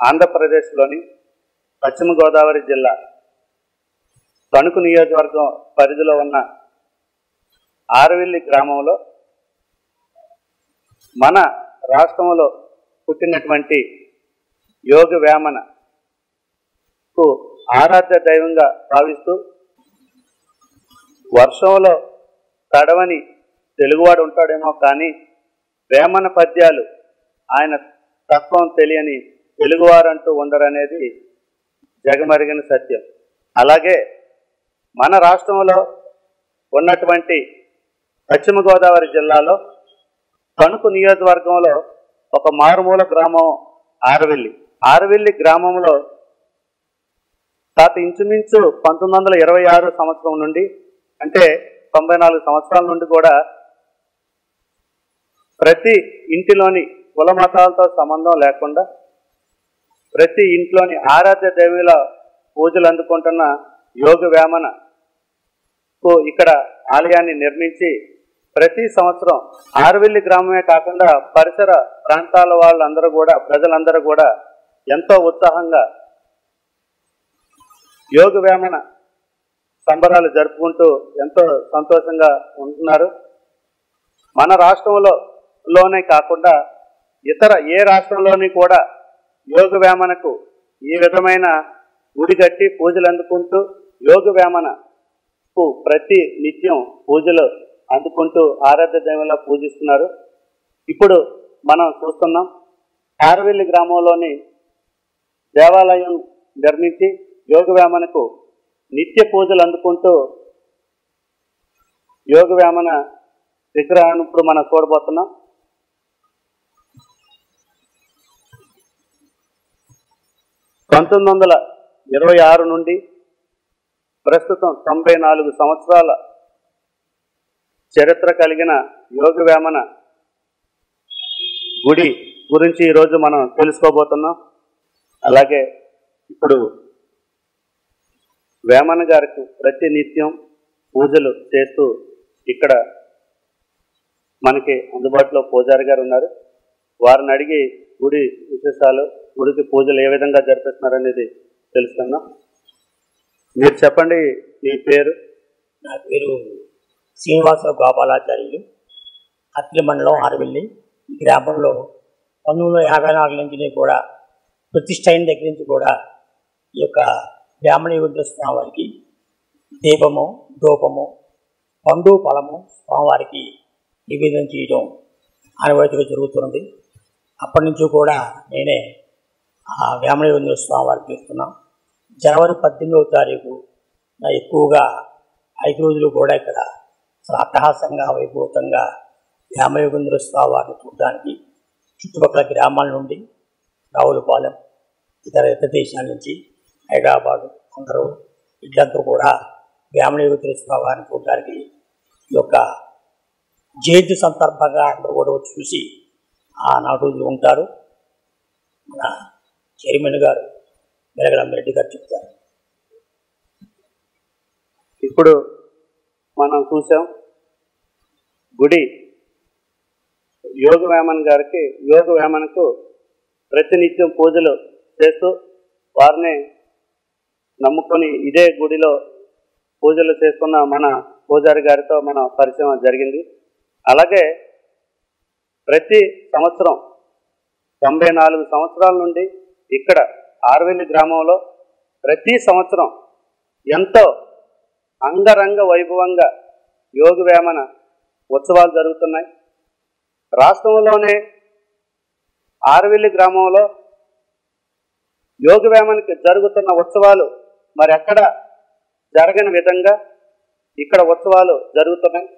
ఆంధ్రప్రదేశ్లోని పశ్చిమ గోదావరి జిల్లా తణుకు నియోజకవర్గం పరిధిలో ఉన్న ఆరవిల్లి గ్రామంలో మన రాష్ట్రంలో పుట్టినటువంటి యోగి వేమనకు ఆరాధ్య దైవంగా భావిస్తూ వర్షంలో తడవని తెలుగువాడు ఉంటాడేమో కానీ వేమన పద్యాలు ఆయన తత్వం తెలియని తెలుగువారంటూ ఉండరనేది జగమరిగిన సత్యం. అలాగే మన రాష్ట్రంలో ఉన్నటువంటి పశ్చిమ గోదావరి జిల్లాలో తణుకు నియోజకవర్గంలో ఒక మారుమూల గ్రామం ఆరవిల్లి గ్రామంలో ఇంచుమించు 1926 సంవత్సరం నుండి అంటే 94 సంవత్సరాల నుండి కూడా ప్రతి ఇంటిలోని కుల మతాలతో సంబంధం లేకుండా ప్రతి ఇంట్లోని ఆరాధ్య దేవీల పూజలు అందుకుంటున్న యోగి వేమనకు ఇక్కడ ఆలయాన్ని నిర్మించి ప్రతి సంవత్సరం ఆరవిల్లి గ్రామమే కాకుండా పరిసర ప్రాంతాల వాళ్ళందరూ కూడా ప్రజలందరూ కూడా ఎంతో ఉత్సాహంగా యోగి వేమన సంబరాలు జరుపుకుంటూ ఎంతో సంతోషంగా ఉంటున్నారు. మన రాష్ట్రంలోనే కాకుండా ఇతర ఏ రాష్ట్రంలోని కూడా యోగి వేమనకు ఈ విధమైన గుడి కట్టి పూజలు అందుకుంటూ యోగి వేమనకు ప్రతి నిత్యం పూజలు అందుకుంటూ ఆరాధ్య దైవంలా పూజిస్తున్నారు. ఇప్పుడు మనం చూస్తున్నాం ఆరవిల్లి గ్రామంలోని దేవాలయం నిర్మించి యోగి వేమనకు నిత్య పూజలు అందుకుంటూ యోగి వేమన విగ్రహాన్ని ఇప్పుడు మనం చూడబోతున్నాం. (1926) నుండి ప్రస్తుతం 94 సంవత్సరాల చరిత్ర కలిగిన యోగి వేమన గుడి గురించి ఈరోజు మనం తెలుసుకోబోతున్నాం. అలాగే ఇప్పుడు వేమన గారికి ప్రతి నిత్యం పూజలు చేస్తూ ఇక్కడ మనకి అందుబాటులో పూజారి గారు ఉన్నారు. వారిని అడిగి గుడి విశేషాలు, గుడికి పూజలు ఏ విధంగా జరిపిస్తున్నారు అనేది తెలుసుకుందాం. మీరు చెప్పండి, మీ పేరు? నా పేరు శ్రీనివాస గోపాలాచార్యులు. అత్తిలి మండలం ఆరవిల్లి గ్రామంలో 1954 నుంచి కూడా ప్రతిష్ట అయిన దగ్గర నుంచి కూడా ఈ యొక్క బ్రాహ్మణ యోగి స్వామివారికి దీపము, ధూపము, పండు ఫలము స్వామివారికి నివేదన చేయడం ఆనవాయితీగా జరుగుతున్నది. అప్పటి నుంచి కూడా నేనే ఆ బ్రాహ్మణ యోగి స్వామివారికి చేస్తున్నాం. జనవరి 18వ తారీఖు ఎక్కువగా 5 రోజులు కూడా ఇక్కడ అట్టహాసంగా వైభూతంగా రామయోగేంద్ర స్వామివారిని చూడడానికి చుట్టుపక్కల గ్రామాల నుండి రావులపాలెం ఇతర దేశాల నుంచి హైదరాబాదు అందరూ ఇట్లంతా కూడా రామయోగేంద్ర స్వామివారిని చూడడానికి ఈ యొక్క జయంతి సందర్భంగా అందరూ కూడా చూసి ఆ 4 రోజులు ఉంటారు. మన చైర్మన్ గారు వెలగరామరెడ్డి గారు చెప్తారు. ఇప్పుడు మనం చూసాం గుడి యోగి వేమనకు ప్రతినిత్యం పూజలు చేస్తూ వారిని నమ్ముకొని ఇదే గుడిలో పూజలు చేస్తున్న మన పూజారి గారితో మన పరిచయం జరిగింది. అలాగే ప్రతి సంవత్సరం 94 సంవత్సరాల నుండి ఇక్కడ ఆరవిల్లి గ్రామంలో ప్రతి సంవత్సరం ఎంతో అంగరంగ వైభవంగా యోగి వేమన ఉత్సవాలు జరుగుతున్నాయి. రాష్ట్రంలోనే ఆరవిల్లి గ్రామంలో యోగి వేమనకి జరుగుతున్న ఉత్సవాలు మరి ఎక్కడ జరగని విధంగా ఇక్కడ ఉత్సవాలు జరుగుతున్నాయి.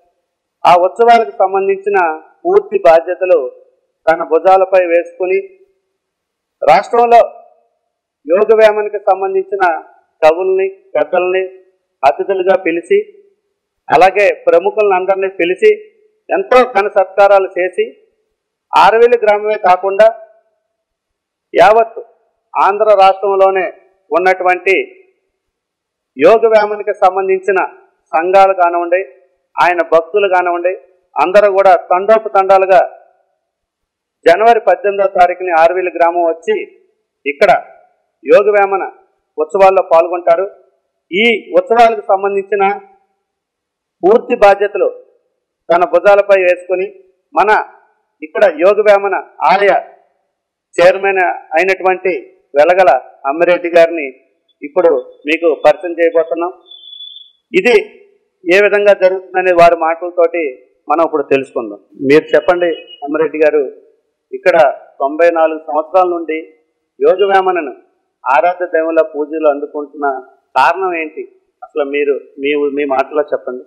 ఆ ఉత్సవాలకు సంబంధించిన పూర్తి బాధ్యతలు తన భుజాలపై వేసుకుని రాష్ట్రంలో యోగి వేమనకి సంబంధించిన కవుల్ని, పెద్దల్ని అతిథులుగా పిలిచి అలాగే ప్రముఖులను అందరినీ పిలిచి ఎంతో ఘన సత్కారాలు చేసి ఆరవెల్లి గ్రామమే కాకుండా యావత్ ఆంధ్ర రాష్ట్రంలోనే ఉన్నటువంటి యోగ వేమనకి సంబంధించిన సంఘాలు కానివ్వండి, ఆయన భక్తులు కానివ్వండి, అందరూ కూడా తండోపతండాలుగా జనవరి 18వ తారీఖుని ఆరవెల్లి గ్రామం వచ్చి ఇక్కడ యోగ వేమన ఉత్సవాల్లో పాల్గొంటారు. ఈ ఉత్సవాలకు సంబంధించిన పూర్తి బాధ్యతలు తన భుజాలపై వేసుకుని మన ఇక్కడ యోగ వేమన ఆలయ చైర్మన్ అయినటువంటి వెలగల అమ్మిరెడ్డి గారిని ఇప్పుడు మీకు పరిచయం చేయబోతున్నాం. ఇది ఏ విధంగా జరుగుతుందనే వారి మాటలతోటి మనం ఇప్పుడు తెలుసుకుందాం. మీరు చెప్పండి అమ్మిరెడ్డి గారు, ఇక్కడ 94 సంవత్సరాల నుండి యోగ వేమనను ఆరాధ్య దైవంల పూజలు అందుకుంటున్న కారణం ఏంటి? అసలు మీరు మీ మాటలో చెప్పండి.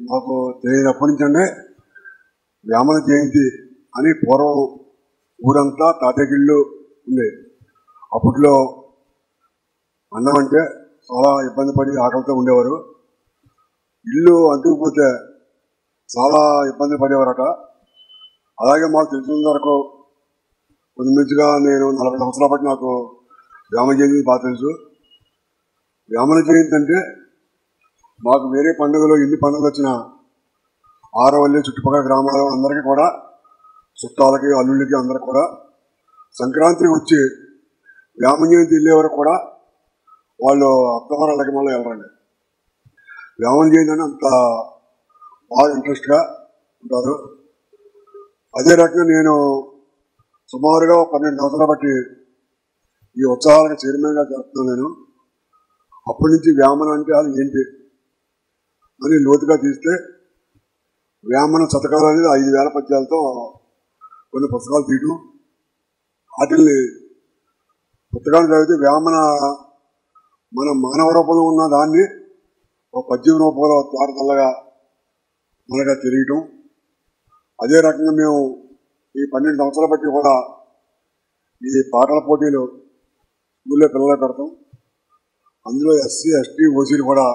మాకు తెలియనప్పటి నుంచి అంటే వేమన జయంతి అని పూర్వం ఊరంతా తాతగిళ్ళు ఉంది. అప్పట్లో అన్నం అంటే చాలా ఇబ్బంది పడి ఆకలితో ఉండేవారు. ఇల్లు అంటుకుపోతే చాలా ఇబ్బంది పడేవారట. అలాగే మాకు తెలిసిన వరకు కొద్దిగా నేను 40 సంవత్సరాల బట్టి నాకు వేమన జయంతి బాగా తెలుసు. వేమన జయంతి అంటే మాకు వేరే పండుగలు ఎన్ని పండుగలు వచ్చినా ఆరవల్లి చుట్టుపక్కల గ్రామాల అందరికీ కూడా, చుట్టాలకి అల్లుళ్ళకి అందరికి కూడా సంక్రాంతికి వచ్చి వేమన జయంతి వెళ్ళే వరకు కూడా వాళ్ళు అత్తవారాలకి మళ్ళీ వెళ్ళరండి. వేమన జయంతి అని అంత బాగా ఇంట్రెస్ట్గా ఉంటారు. అదే రకంగా నేను సుమారుగా 12 సంవత్సరాలు బట్టి ఈ ఉత్సవాలకు చైర్మన్గా చేస్తున్నాను. నేను అప్పటి నుంచి వేమన అంటే అది ఏంటి అని లోతుగా తీస్తే వేమన శతకాలు అనేది 5000 పద్యాలతో కొన్ని పుస్తకాలు తీయటం, వాటిల్ని పుస్తకాలు చదివితే వేమన మన మానవ రూపంలో ఉన్న దాన్ని ఒక పద్యం రూపంలో తారతల్లగా మనగా తెలియటం. అదే రకంగా మేము ఈ 12 సంవత్సరాల బట్టి కూడా ఈ పాటల పోటీలు స్కూల్లో పిల్లలు పెడతాం. అందులో ఎస్సీ, ఎస్టీ, ఓసీలు కూడా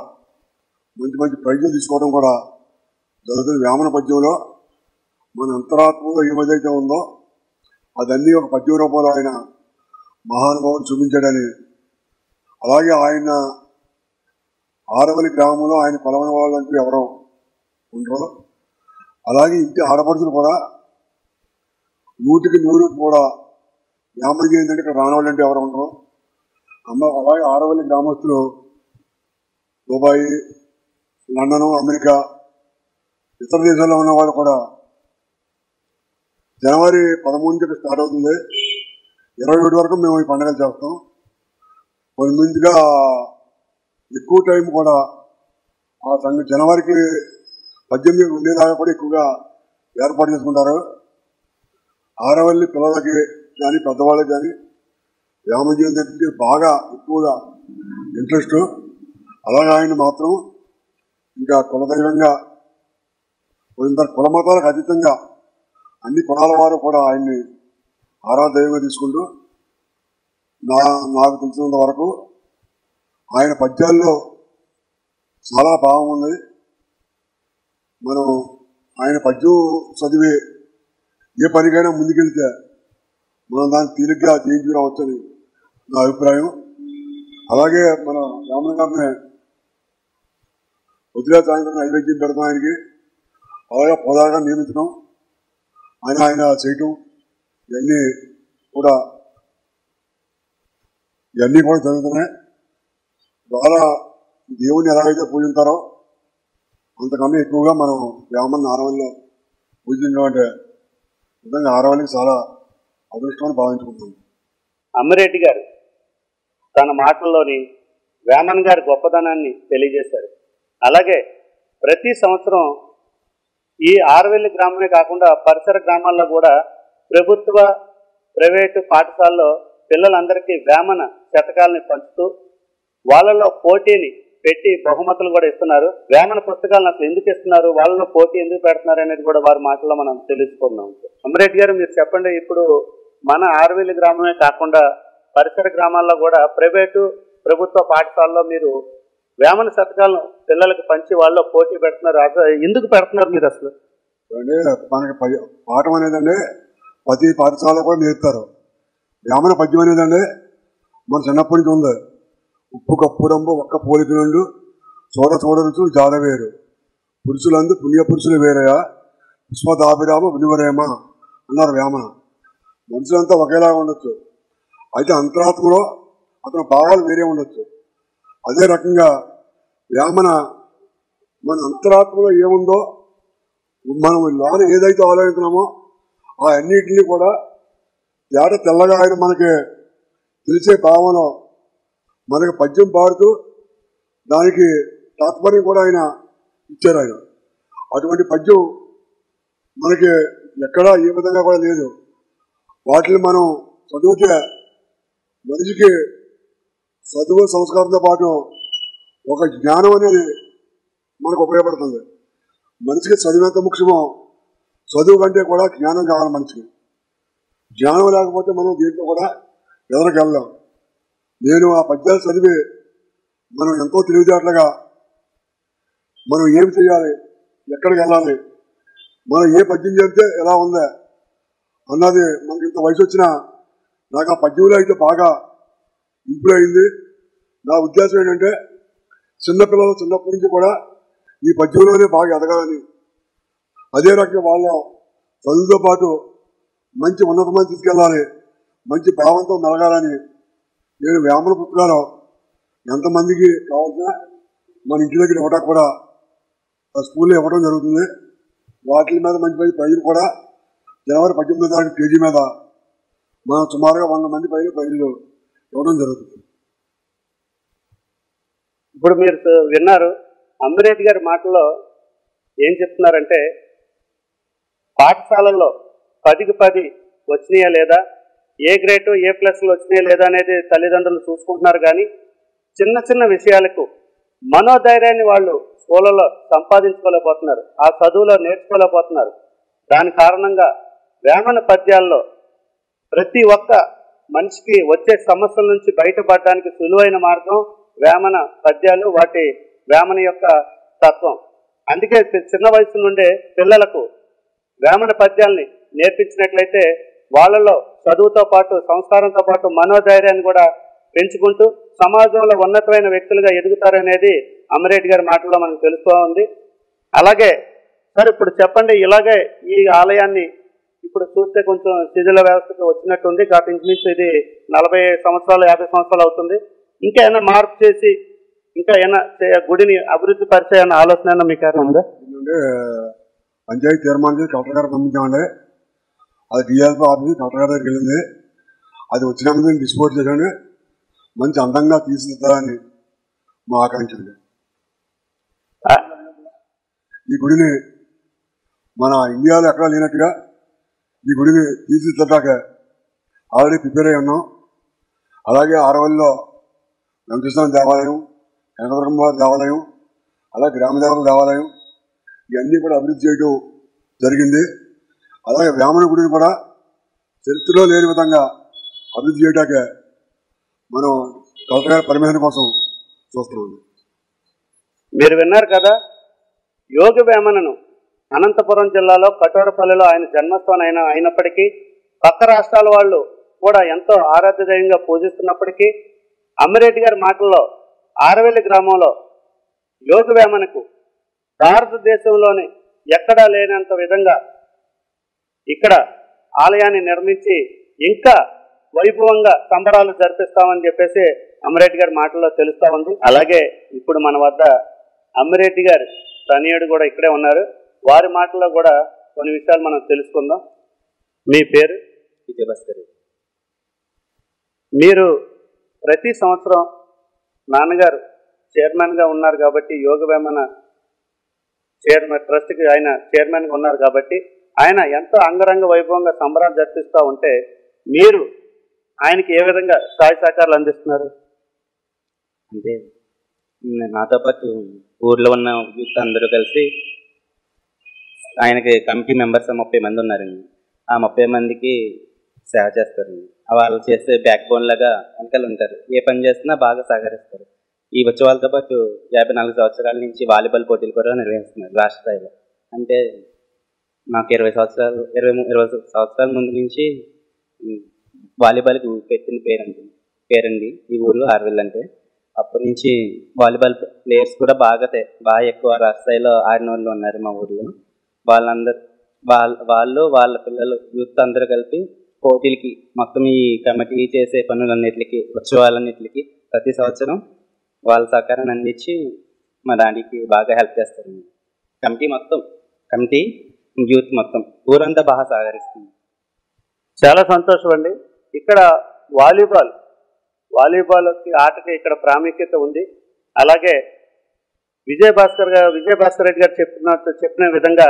మంచి మంచి ప్రైజులు తీసుకోవడం కూడా జరుగుతుంది. వేమన పద్యంలో మన అంతరాత్మలో ఏమైతే ఉందో అదన్నీ ఒక పద్యం రూపంలో ఆయన మహానుభావుడు చూపించాడని, అలాగే ఆయన ఆరవల్లి గ్రామంలో ఆయన కొలవని వాళ్ళంటూ ఎవరో ఉండరు. అలాగే ఇంటి ఆడపడుచులు కూడా 100కి 100 కూడా వేమన జయంతి అంటే ఇక్కడ రానవాళ్ళంటే ఎవరు ఉండరు. అలాగే ఆరవల్లి గ్రామస్తులు దుబాయ్, లండను, అమెరికా, ఇతర దేశాల్లో ఉన్న వాళ్ళు కూడా జనవరి 13కి స్టార్ట్ అవుతుంది. 27 వరకు మేము ఈ పండుగలు చేస్తాం. కొద్దిగా ఎక్కువ టైం కూడా ఆ సంఘం జనవరికి 18 ఉండేలాగా కూడా ఎక్కువగా ఏర్పాటు చేసుకుంటారు. ఆరవల్లి పిల్లలకి కానీ పెద్దవాళ్ళకి కానీ వేమన జయంతి అంటే బాగా ఎక్కువగా ఇంట్రెస్ట్. అలాగే ఆయన మాత్రం ఇంకా కులదైవంగా కొంత కుల మతాలకు అతీతంగా అన్ని కులాల వారు కూడా ఆయన్ని ఆరాధైవంగా తీసుకుంటూ నాకు తెలిసినంత వరకు ఆయన పద్యాల్లో చాలా భావం ఉంది. మనం ఆయన పద్యం చదివి ఏ పనికైనా ముందుకెళ్తే మనం దాన్ని తీరిగ్గా జయించుకురావచ్చని నా అభిప్రాయం. అలాగే మన వేమన గారిని వదిలే సాయంత్రం నైవేద్యం పెడతాం ఆయనకి. అలాగే పోదాగా నియమించడం, ఆయన చేయటం, ఇవన్నీ కూడా జరుగుతున్నాయి. చాలా దేవుని ఎలాగైతే పూజించారో అంతకన్నా ఎక్కువగా మనం వేమన ఆరవల్లిలో పూజించడం అంటే నిజంగా ఆరవల్లికి చాలా అదృష్టమని భావించుకుంటున్నాం. అమ్మిరెడ్డి గారు తన మాటల్లోని వేమన గారి గొప్పదనాన్ని తెలియజేశారు. అలాగే ప్రతి సంవత్సరం ఈ ఆరవెల్లి గ్రామమే కాకుండా పరిసర గ్రామాల్లో కూడా ప్రభుత్వ, ప్రైవేటు పాఠశాలలో పిల్లలందరికీ వేమన శతకాలని పంచుతూ వాళ్ళలో పోటీని పెట్టి బహుమతులు కూడా ఇస్తున్నారు. వేమన పుస్తకాలను అసలు ఎందుకు ఇస్తున్నారు, వాళ్ళలో పోటీ ఎందుకు పెడుతున్నారు అనేది కూడా వారి మాటల్లో మనం తెలుసుకుందాం. అమ్మిరెడ్డి గారు మీరు చెప్పండి, ఇప్పుడు మన ఆరవెల్లి గ్రామమే కాకుండా పరిసర గ్రామాల్లో కూడా ప్రైవేటు, ప్రభుత్వ పాఠశాలలో మీరు వేమన శతకాలను పిల్లలకు పంచి వాళ్ళలో పోటీ పెడుతున్నారు. అసలు ఎందుకు పెడుతున్నారు మీరు? అసలు అంటే మనకి పాఠం అనేది అంటే ప్రతి పాఠశాలలో కూడా నేర్పుతారు. వేమన పద్యం అనేదండి మన చిన్నప్పటి నుంచి ఉంది. ఉప్పు కప్పురంబు ఒక్క పోలిక నుండు చూడరుచులు జాడవేరు పురుషులందు పుణ్యపురుషులు వేరయా విశ్వదాభిరామ వినివరేమ అన్నారు వేమన. మనుషులంతా ఒకేలాగా ఉండొచ్చు, అయితే అంతరాత్మలో అతని భావాలు వేరే ఉండొచ్చు. అదే రకంగా వేమన మన అంతరాత్మలో ఏముందో మనం లోన ఏదైతే ఆలోచిస్తున్నామో ఆ అన్నిటినీ కూడా ఏట తెల్లగా ఆయన మనకి తెలిసే భావన మనకి పద్యం పాడుతూ దానికి తాత్పర్యం కూడా ఆయన ఇచ్చారు. ఆయన అటువంటి పద్యం మనకి ఎక్కడా ఏ విధంగా కూడా లేదు. వాటిని మనం చదివితే మనిషికి చదువు సంస్కారంతో పాటు ఒక జ్ఞానం అనేది మనకు ఉపయోగపడుతుంది. మనిషికి చదువు ఎంత ముఖ్యమో చదువు కంటే కూడా జ్ఞానం కావాలి. మనిషికి జ్ఞానం లేకపోతే మనం దీంట్లో కూడా ఎదరకెళ్ళాం. నేను ఆ పద్యాలు చదివి మనం ఎంతో తెలివితేటలుగా మనం ఏం చేయాలి, ఎక్కడికి వెళ్ళాలి, మనం ఏ పద్యం చెప్తే ఎలా ఉందా అన్నది మనకి ఇంత వయసు వచ్చినా నాకు ఆ పద్యంలో అయితే బాగా ఇంప్రూవ్ అయింది. నా ఉద్దేశం ఏంటంటే చిన్నపిల్లలు చిన్నప్పటి నుంచి కూడా ఈ పద్యంలోనే బాగా ఎదగాలని, అదే రకంగా వాళ్ళ చదువుతో పాటు మంచి ఉన్నతమైన తీసుకెళ్ళాలి, మంచి భావంతో మెలగాలని నేను వేమన పుస్తకాలు ఎంతమందికి కావాల్సిన మన ఇంటి దగ్గర ఇవ్వడం కూడా స్కూల్లో ఇవ్వడం జరుగుతుంది. వాటి మీద మంచి మంచి ప్రైజులు కూడా జనవరి 18వ తారీఖు కేజీ మీద మనం సుమారుగా 100 మంది పైన ప్రైజులు ఇవ్వడం జరుగుతుంది. ఇప్పుడు మీరు విన్నారు అంబిరెడ్డి గారి మాటల్లో ఏం చెప్తున్నారంటే పాఠశాలల్లో 10కి 10 వచ్చినాయా లేదా, ఏ గ్రేడ్ ఏ ప్లస్లు వచ్చినాయా లేదా అనేది తల్లిదండ్రులు చూసుకుంటున్నారు. కానీ చిన్న చిన్న విషయాలకు మనోధైర్యాన్ని వాళ్ళు స్కూళ్ళలో సంపాదించుకోలేకపోతున్నారు, ఆ చదువులో నేర్చుకోలేకపోతున్నారు. దాని కారణంగా వేమన పద్యాల్లో ప్రతి ఒక్క మనిషికి వచ్చే సమస్యల నుంచి బయటపడడానికి సులువైన మార్గం వేమన పద్యాలు, వాటి వేమన యొక్క తత్వం. అందుకే చిన్న వయసు నుండే పిల్లలకు వేమన పద్యాల్ని నేర్పించినట్లయితే వాళ్ళలో చదువుతో పాటు సంస్కారంతో పాటు మనోధైర్యాన్ని కూడా పెంచుకుంటూ సమాజంలో ఉన్నతమైన వ్యక్తులుగా ఎదుగుతారనేది అమ్మిరెడ్డి గారి మాటల్లో మనకు తెలుస్తూ ఉంది. అలాగే సార్ ఇప్పుడు చెప్పండి, ఇలాగే ఈ ఆలయాన్ని ఇప్పుడు చూస్తే కొంచెం శిథిల వ్యవస్థకు వచ్చినట్టుంది. గత ఇంచుమించు ఇది 40 సంవత్సరాలు 50 సంవత్సరాలు అవుతుంది. ఇంకా ఏమైనా మార్పు చేసి ఇంకా ఏమైనా గుడిని అభివృద్ధి పరిచే ఆలోచన మీకు ఏమైనా ఉందా? ఏంటంటే పంచాయతీ తీర్మానం చేసి కలెక్టర్ గారు పంపించామండి. అది డిఎల్పీ ఆఫీస్ కలెక్టర్ గారి దగ్గరికి వెళ్ళింది. అది వచ్చినాక నేను డిస్పోజ్ చేశాను. మంచి అందంగా తీర్చిదిద్దాలని మా ఆకాంక్ష అండి. ఈ గుడిని మన ఇండియాలో ఎక్కడా లేనట్టుగా ఈ గుడిని తీర్చిదిద్దాక ఆల్రెడీ ప్రిపేర్ అయి ఉన్నాం. అలాగే ఆరవల్లిలో వెంకటేశ్వర దేవాలయం, కనకదుర్గమ్మ దేవాలయం, అలాగే గ్రామదేవతల దేవాలయం ఇవన్నీ కూడా అభివృద్ధి చేయడం జరిగింది. అలాగే వేమన గుడిని కూడా చరిత్రలో లేని విధంగా అభివృద్ధి చేయడానికే మనం కలెక్టర్ గారి పర్మిషన్ కోసం చూస్తున్నాం. మీరు విన్నారు కదా, యోగ వేమనను అనంతపురం జిల్లాలో కటోరపల్లిలో ఆయన జన్మస్థానం అయినప్పటికీ పక్క రాష్ట్రాల వాళ్ళు కూడా ఎంతో ఆరాధ్యదయంగా పూజిస్తున్నప్పటికీ అమ్మిరెడ్డి గారి మాటల్లో ఆరవెల్లి గ్రామంలో యోగ వేమనకు భారతదేశంలోని ఎక్కడా లేనంత విధంగా ఇక్కడ ఆలయాన్ని నిర్మించి ఇంకా వైభవంగా సంబరాలు జరిపిస్తామని చెప్పేసి అమ్మిరెడ్డి గారి మాటల్లో తెలుస్తూ ఉంది. అలాగే ఇప్పుడు మన వద్ద అమ్మిరెడ్డి గారి తనయుడు కూడా ఇక్కడే ఉన్నారు. వారి మాటల్లో కూడా కొన్ని విషయాలు మనం తెలుసుకుందాం. మీ పేరు? విజయభాస్కర్. మీరు ప్రతి సంవత్సరం నాన్నగారు చైర్మన్గా ఉన్నారు కాబట్టి యోగ వేమన ట్రస్ట్కి ఆయన చైర్మన్గా ఉన్నారు కాబట్టి ఆయన ఎంతో అంగరంగ వైభవంగా సంబరాలు జరిపిస్తూ ఉంటే మీరు ఆయనకి ఏ విధంగా సహాయ సహకారాలు అందిస్తున్నారు? అంటే నాతో పాటు ఊర్లో ఉన్న యూత్ అందరూ కలిసి ఆయనకి కమిటీ మెంబర్స్ 30 మంది ఉన్నారండి. ఆ 30 మందికి సేవ చేస్తారండి. వాళ్ళు చేసే బ్యాక్ బోన్ లాగా వెనకాల ఉంటారు. ఏ పని చేస్తున్నా బాగా సహకరిస్తారు. ఈ ఉత్సవాలతో పాటు 54 సంవత్సరాల నుంచి వాలీబాల్ పోటీలు కూడా నిర్వహిస్తున్నారు రాష్ట్ర స్థాయిలో. అంటే నాకు 20 సంవత్సరాల ముందు నుంచి వాలీబాల్కి పెట్టిన పేరండి ఈ ఊర్లో ఆర్వెల్ అంటే. అప్పటి నుంచి వాలీబాల్ ప్లేయర్స్ కూడా బాగా ఎక్కువ రాష్ట్ర స్థాయిలో ఆడిన వాళ్ళు ఉన్నారు మా ఊర్లో. వాళ్ళ పిల్లలు యూత్ అందరూ కలిపి పోటీలకి మొత్తం ఈ కమిటీ చేసే పనులన్నిటికి ఉత్సవాలన్నిటికి ప్రతి సంవత్సరం వాళ్ళ సహకారాన్ని అందించి మా డాడీకి బాగా హెల్ప్ చేస్తారు. కమిటీ యూత్ మొత్తం ఊరంతా బాగా సహకరిస్తుంది. చాలా సంతోషం అండి. ఇక్కడ వాలీబాల్కి ఆటకి ఇక్కడ ప్రాముఖ్యత ఉంది. అలాగే విజయభాస్కర్ రెడ్డి గారు చెప్పిన విధంగా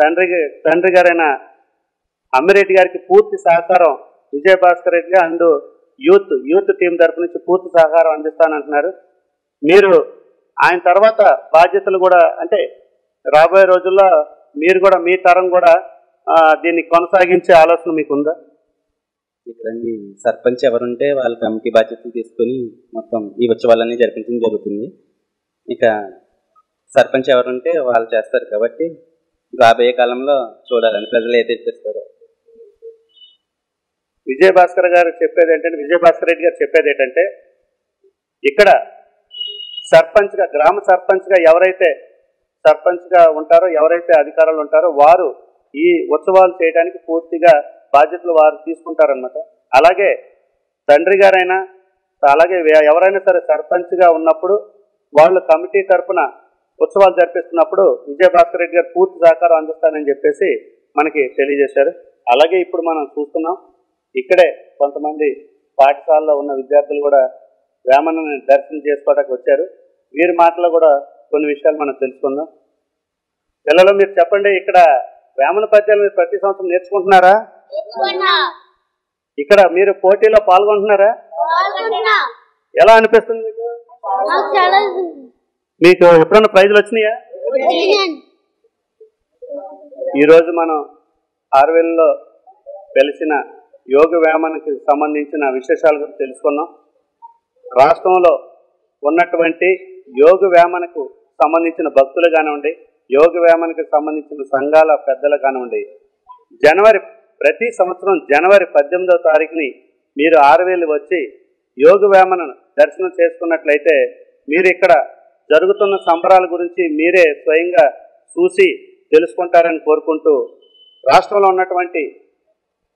తండ్రి గారైన అమ్మిరెడ్డి గారికి పూర్తి సహకారం విజయభాస్కర్ రెడ్డి గారు అండ్ యూత్ టీం తరపు నుంచి పూర్తి సహకారం అందిస్తానంటున్నారు. మీరు ఆయన తర్వాత బాధ్యతలు కూడా అంటే రాబోయే రోజుల్లో మీరు కూడా మీ తరం కూడా దీన్ని కొనసాగించే ఆలోచన మీకుందా? ఇక్కడ సర్పంచ్ ఎవరుంటే వాళ్ళ కమిటీ బాధ్యతలు తీసుకొని మొత్తం ఈ ఉత్సవాలన్నీ జరిపించడం జరుగుతుంది. ఇక సర్పంచ్ ఎవరుంటే వాళ్ళు చేస్తారు కాబట్టి రాబోయే కాలంలో చూడాలని ప్రజలు ఏదైతే చేస్తారో. విజయభాస్కర్ రెడ్డి గారు చెప్పేది ఏంటంటే ఇక్కడ సర్పంచ్గా గ్రామ సర్పంచ్గా ఎవరైతే ఉంటారో ఎవరైతే అధికారులు ఉంటారో వారు ఈ ఉత్సవాలు చేయడానికి పూర్తిగా బాధ్యతలు వారు తీసుకుంటారన్నమాట. అలాగే తండ్రి గారైనా అలాగే ఎవరైనా సరే సర్పంచ్గా ఉన్నప్పుడు వాళ్ళు కమిటీ తరఫున ఉత్సవాలు జరిపిస్తున్నప్పుడు విజయభాస్కర్ రెడ్డి గారు పూర్తి సహకారం అందిస్తానని చెప్పేసి మనకి తెలియజేశారు. అలాగే ఇప్పుడు మనం చూస్తున్నాం ఇక్కడే కొంతమంది పాఠశాలలో ఉన్న విద్యార్థులు కూడా వేమన్నని దర్శనం చేసుకోవడానికి వచ్చారు. వీరి మాటలో కూడా కొన్ని విషయాలు మనం తెలుసుకుందాం. పిల్లలు మీరు చెప్పండి, ఇక్కడ వేమన పద్యాలు మీరు ప్రతి సంవత్సరం నేర్చుకుంటున్నారా? ఇక్కడ మీరు పోటీలో పాల్గొంటున్నారా? ఎలా అనిపిస్తుంది మీకు ఎప్పుడన్నా ప్రైజులు వచ్చినాయా? ఈరోజు మనం ఆర్వెల్లో వెలిసిన యోగ వేమనకి సంబంధించిన విశేషాల గురించి తెలుసుకున్నాం. రాష్ట్రంలో ఉన్నటువంటి యోగ వేమనకు సంబంధించిన భక్తులు కానివ్వండి, యోగ వేమనకు సంబంధించిన సంఘాల పెద్దలు కానివ్వండి, ప్రతి సంవత్సరం జనవరి 18వ తారీఖుని మీరు ఆర్వెల్ వచ్చి యోగ వేమనను దర్శనం చేసుకున్నట్లయితే మీరు ఇక్కడ జరుగుతున్న సంబరాల గురించి మీరే స్వయంగా చూసి తెలుసుకుంటారని కోరుకుంటూ రాష్ట్రంలో ఉన్నటువంటి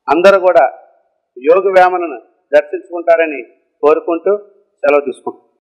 అందరూ కూడా యోగ వేమనను దర్శించుకుంటారని కోరుకుంటూ సెలవు తీసుకుంటాం.